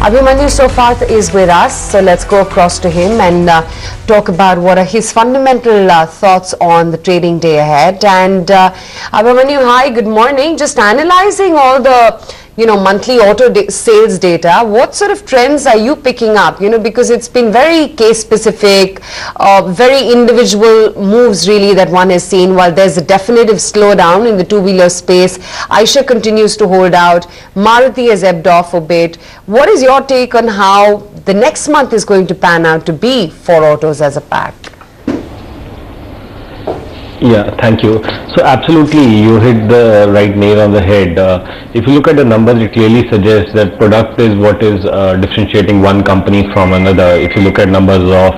Abhimanyu Sofath is with us, so let's go across to him and talk about what are his fundamental thoughts on the trading day ahead. And Abhimanyu, hi, good morning. Just analyzing all the monthly auto sales data, what sort of trends are you picking up? Because it's been very case specific, very individual moves really that one has seen. While there's a definitive slowdown in the two-wheeler space, Eicher continues to hold out. Maruti has ebbed off a bit. What is your take on how the next month is going to pan out to be for autos as a pack? Yeah, thank you. So absolutely, you hit the right nail on the head. If you look at the numbers, it clearly suggests that product is what is differentiating one company from another. If you look at numbers of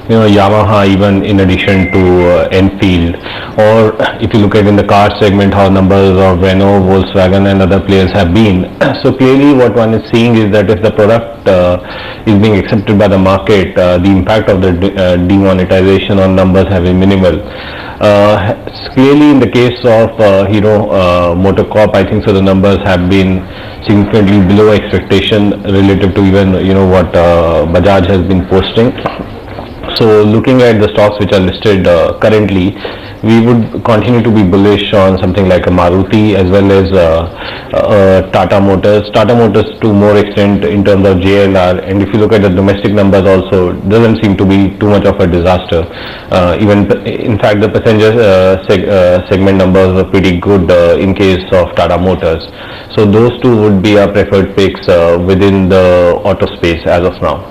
Yamaha, even in addition to Enfield, or if you look at in the car segment, how numbers of Renault, Volkswagen and other players have been. So clearly what one is seeing is that if the product is being accepted by the market, the impact of the demonetization on numbers have been minimal. Clearly in the case of Hero Motocorp, I think so the numbers have been significantly below expectation relative to even what Bajaj has been posting. So looking at the stocks which are listed currently, we would continue to be bullish on something like a Maruti as well as Tata Motors. Tata Motors to more extent in terms of JLR, and if you look at the domestic numbers also, doesn't seem to be too much of a disaster. Even in fact the passenger segment numbers are pretty good in case of Tata Motors. So those two would be our preferred picks within the auto space as of now.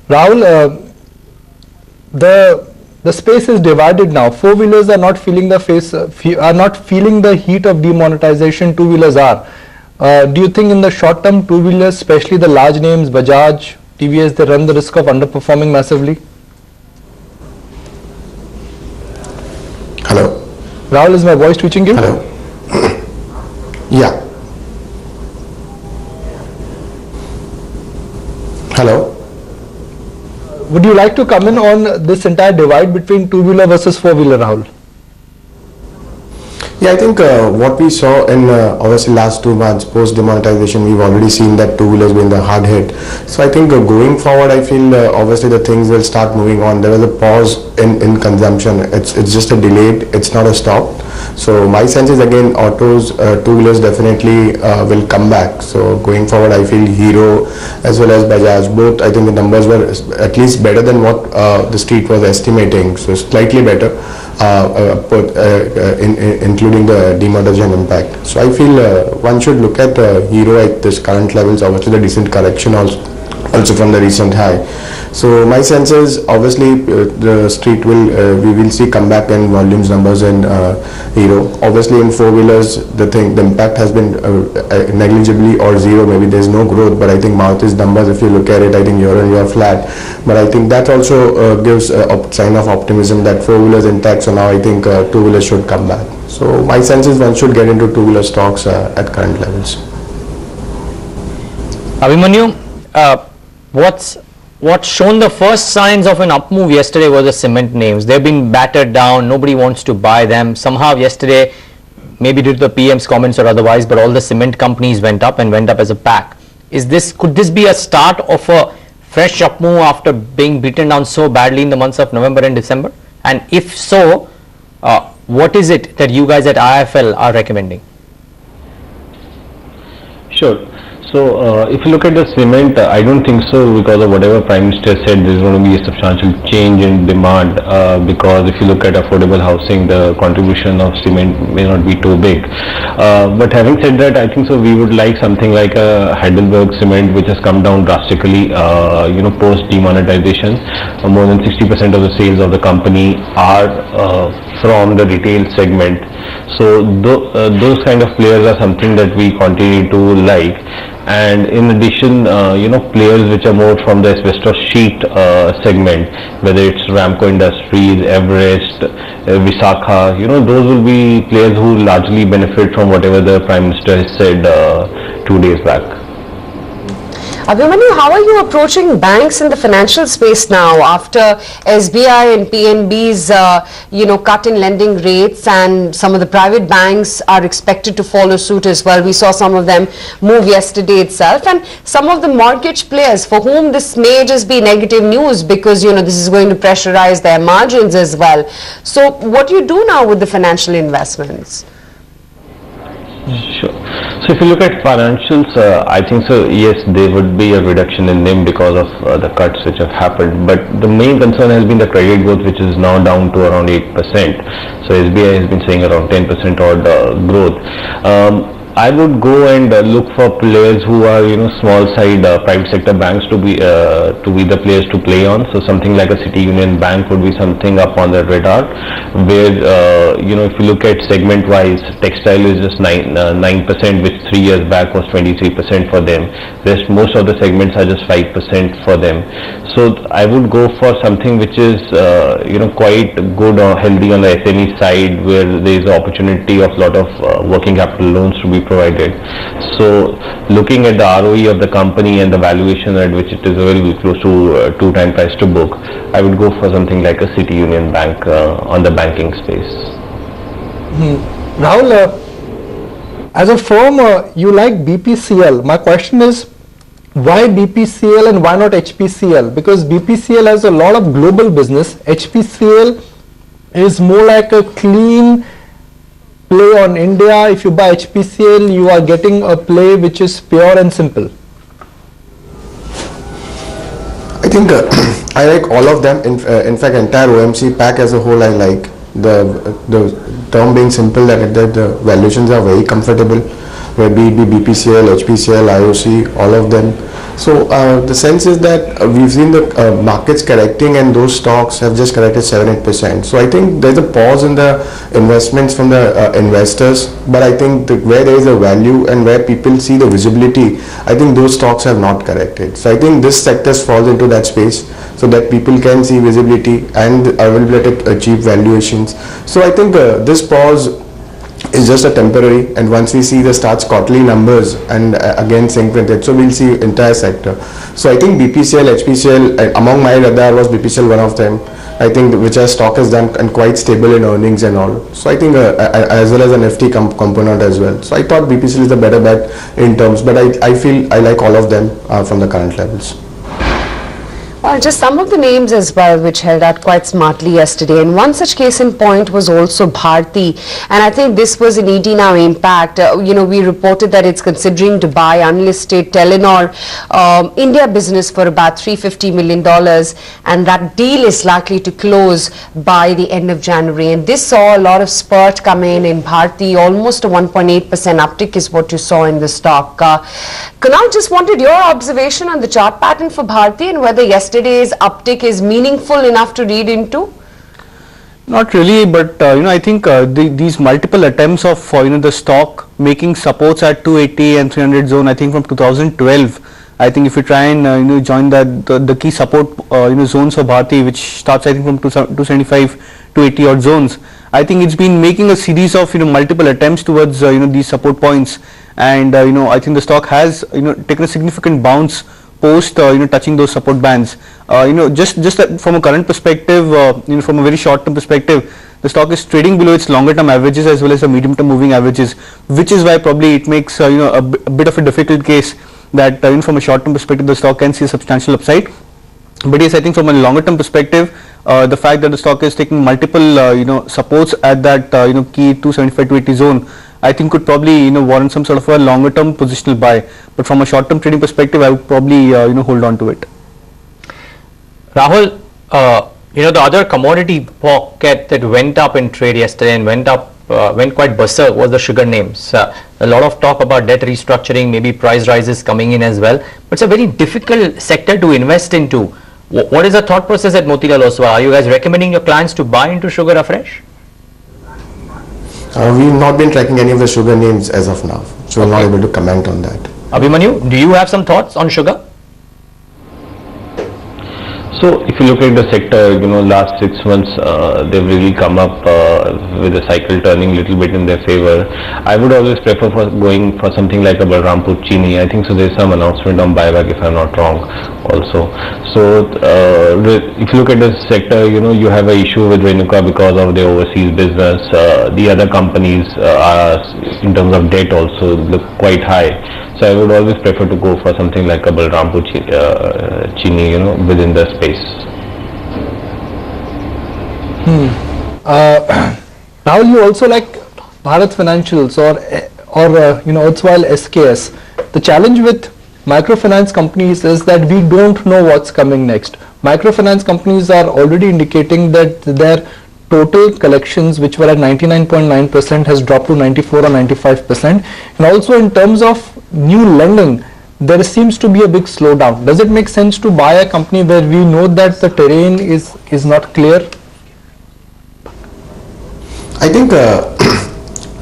Rahul, the space is divided now. Four-wheelers are not feeling the heat of demonetization. Two-wheelers are. Do you think in the short term, two-wheelers, especially the large names, Bajaj, TVS, they run the risk of underperforming massively? Hello. Rahul, is my voice reaching you? Hello. Yeah. Hello. Would you like to come in on this entire divide between two-wheeler versus four-wheeler, Rahul? Yeah, I think what we saw in obviously last 2 months post demonetization, we've already seen that two-wheelers been the hard hit. So I think going forward, I feel obviously the things will start moving on. There was a pause in consumption. It's just a delayed. It's not a stop. So my sense is again autos, two-wheelers definitely will come back. So going forward, I feel Hero as well as Bajaj, both I think the numbers were at least better than what the street was estimating. So slightly better, including the demonetization impact. So I feel one should look at Hero at this current levels. Obviously the decent correction also from the recent high. So my sense is obviously the street will we will see comeback in volumes numbers in Hero. Obviously in four-wheelers the impact has been negligibly or zero. Maybe there's no growth, but I think Maruti's numbers, if you look at it, I think year on year flat. But I think that also gives a sign of optimism that four-wheelers intact. So now I think two-wheelers should come back. So my sense is one should get into two-wheeler stocks at current levels. Abhimanyu, what's shown the first signs of an up move yesterday was the cement names. They've been battered down. Nobody wants to buy them. Somehow yesterday, maybe due to the PM's comments or otherwise, but all the cement companies went up and went up as a pack. Could this be a start of a fresh up move after being beaten down so badly in the months of November and December? And if so, what is it that you guys at IIFL are recommending? Sure. So if you look at the cement, I don't think so, because of whatever Prime Minister said, there's going to be a substantial change in demand, because if you look at affordable housing, the contribution of cement may not be too big. But having said that, I think so we would like something like a Heidelberg cement, which has come down drastically, post demonetization. More than 60% of the sales of the company are from the retail segment. So those kind of players are something that we continue to like. And in addition, players which are more from the asbestos sheet segment, whether it's Ramco Industries, Everest, Visakha, those will be players who largely benefit from whatever the Prime Minister has said 2 days back. Abhimanyu, how are you approaching banks in the financial space now after SBI and PNB's cut in lending rates, and some of the private banks are expected to follow suit as well? We saw some of them move yesterday itself, and some of the mortgage players for whom this may just be negative news because this is going to pressurize their margins as well. So what do you do now with the financial investments? Sure. So if you look at financials, I think so, yes, there would be a reduction in NIM because of the cuts which have happened. But the main concern has been the credit growth, which is now down to around 8%. So SBI has been saying around 10% odd growth. I would go and look for players who are small side private sector banks to be the players to play on. So something like a City Union Bank would be something up on the radar, where if you look at segment wise, textile is just 9%, which 3 years back was 23% for them. Rest most of the segments are just 5% for them. So I would go for something which is quite good or healthy on the SME side, where there is an opportunity of lot of working capital loans to be provided. So looking at the ROE of the company and the valuation at which it is available, close to 2 times price to book, I would go for something like a City Union Bank on the banking space. Rahul, as a firm, you like BPCL. My question is, why BPCL and why not HPCL? Because BPCL has a lot of global business. HPCL is more like a clean play on India. If you buy HPCL, you are getting a play which is pure and simple. I think I like all of them. In fact, entire OMC pack as a whole, I like the term being simple, that the valuations are very comfortable, where be it BPCL, HPCL, IOC, all of them. So the sense is that we've seen the markets correcting, and those stocks have just corrected 7-8%. So I think there's a pause in the investments from the investors, but I think where there is a value and where people see the visibility, I think those stocks have not corrected. So I think this sector falls into that space, so that people can see visibility and availability at cheap valuations. So I think this pause is just a temporary, and once we see the starts quarterly numbers and again sync with it, so we'll see entire sector. So I think BPCL, HPCL, among my radar was BPCL one of them, I think, which our stock has done and quite stable in earnings and all. So I think as well as an FT component as well. So I thought BPCL is the better bet in terms, but I feel I like all of them from the current levels. Well, just some of the names as well which held out quite smartly yesterday, and one such case in point was also Bharti, and I think this was an ED Now impact. We reported that it's considering to buy unlisted Telenor India business for about $350 million, and that deal is likely to close by the end of January. And this saw a lot of spurt come in Bharti. Almost a 1.8% uptick is what you saw in the stock. Kunal, just wanted your observation on the chart pattern for Bharti and whether yesterday's uptick is meaningful enough to read into? Not really, but I think these multiple attempts of the stock making supports at 280 and 300 zone, I think from 2012. I think if you try and join the key support zones for Bharti, which starts I think from 275 to 80 odd zones, I think it's been making a series of multiple attempts towards these support points, and I think the stock has taken a significant bounce post touching those support bands. Just from a current perspective, from a very short term perspective, the stock is trading below its longer term averages as well as the medium term moving averages, which is why probably it makes a bit of a difficult case that from a short term perspective the stock can see a substantial upside. But yes, I think from a longer term perspective, the fact that the stock is taking multiple supports at that key 275 to 80 zone, I think could probably warrant some sort of a longer term positional buy. But from a short term trading perspective, I would probably hold on to it. Rahul, the other commodity pocket that went up in trade yesterday and went quite berserk was the sugar names. A lot of talk about debt restructuring, maybe price rises coming in as well. But it's a very difficult sector to invest into. What is the thought process at Motilal Oswal? Are you guys recommending your clients to buy into sugar afresh? We've not been tracking any of the sugar names as of now, so I'm not able to comment on that. Abhimanyu, do you have some thoughts on sugar? So if you look at the sector, last 6 months they've really come up with the cycle turning a little bit in their favor. I would always prefer for going for something like a Balrampur Chini. I think so. There's some announcement on buyback, if I'm not wrong, also. So if you look at the sector, you have an issue with Renuka because of the overseas business. The other companies are, in terms of debt, also look quite high. So I would always prefer to go for something like a Balrampur Chini, within the space. Rahul, you also like Bharat Financials or Oswal SKS. The challenge with microfinance companies is that we don't know what's coming next. Microfinance companies are already indicating that their total collections, which were at 99.9%, has dropped to 94 or 95%. And also in terms of new lending, there seems to be a big slowdown. Does it make sense to buy a company where we know that the terrain is not clear? I think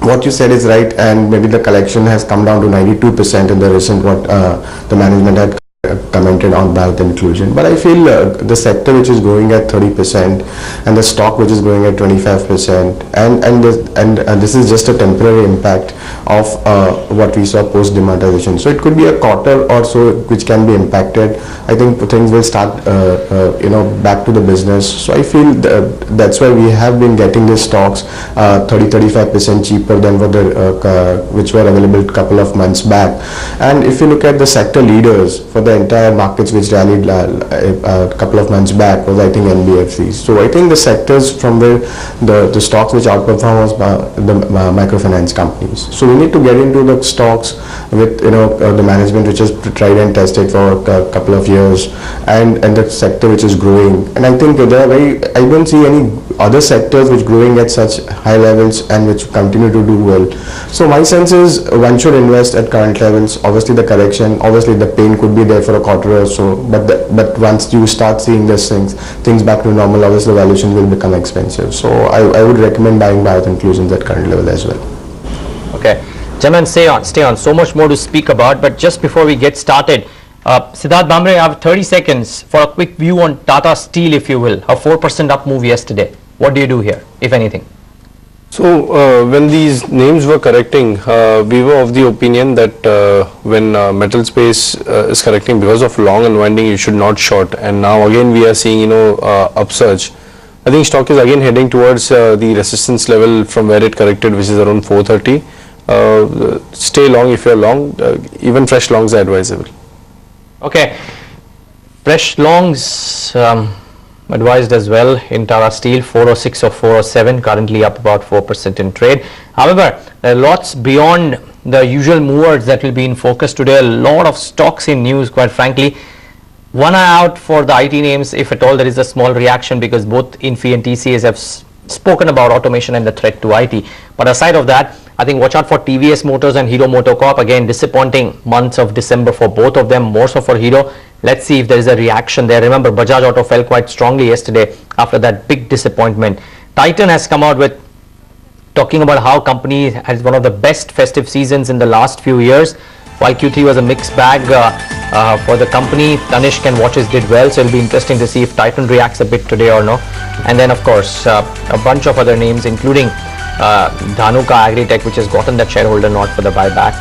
what you said is right, and maybe the collection has come down to 92% in the recent what the management had commented on Bharat Inclusion. But I feel the sector which is growing at 30% and the stock which is growing at 25%, and this is just a temporary impact of what we saw post demonetization. So it could be a quarter or so which can be impacted. I think things will start back to the business. So I feel that's why we have been getting these stocks 30-35% cheaper than what which were available a couple of months back. And if you look at the sector leaders for the entire markets which rallied a couple of months back, was I think NBFCs. So I think the sectors from where the stocks which outperform was the microfinance companies. So we need to get into the stocks with the management which is tried and tested for a couple of years, and the sector which is growing. And I think I don't see any other sectors which growing at such high levels and which continue to do well. So my sense is one should invest at current levels. Obviously the correction, obviously the pain could be there for a quarter or so, but once you start seeing these things back to normal, obviously the valuations will become expensive. So I would recommend buying Bharat Inclusions at current level as well. Okay, gentlemen, stay on. So much more to speak about, but just before we get started, Siddharth Bhamre, I have 30 seconds for a quick view on Tata Steel, if you will. A 4% up move yesterday. What do you do here, if anything? So when these names were correcting, we were of the opinion that when metal space is correcting because of long unwinding, you should not short. And now again we are seeing upsurge. I think stock is again heading towards the resistance level from where it corrected, which is around 430. Stay long if you're long. Even fresh longs are advisable. Okay, fresh longs advised as well in Tata Steel, 406 or 407, currently up about 4% in trade. However, there are lots beyond the usual movers that will be in focus today. A lot of stocks in news, quite frankly. One eye out for the IT names, if at all there is a small reaction, because both Infi and TCS have spoken about automation and the threat to IT. But aside of that, I think watch out for TVS Motors and Hero MotoCorp. Again, disappointing months of December for both of them, more so for Hero. Let's see if there is a reaction there. Remember, Bajaj Auto fell quite strongly yesterday after that big disappointment. Titan has come out with talking about how company has one of the best festive seasons in the last few years. While Q3 was a mixed bag for the company, Tanishq and watches did well, so it'll be interesting to see if Titan reacts a bit today or no. And then of course a bunch of other names, including Dhanuka Agritech, which has gotten that shareholder nod for the buyback.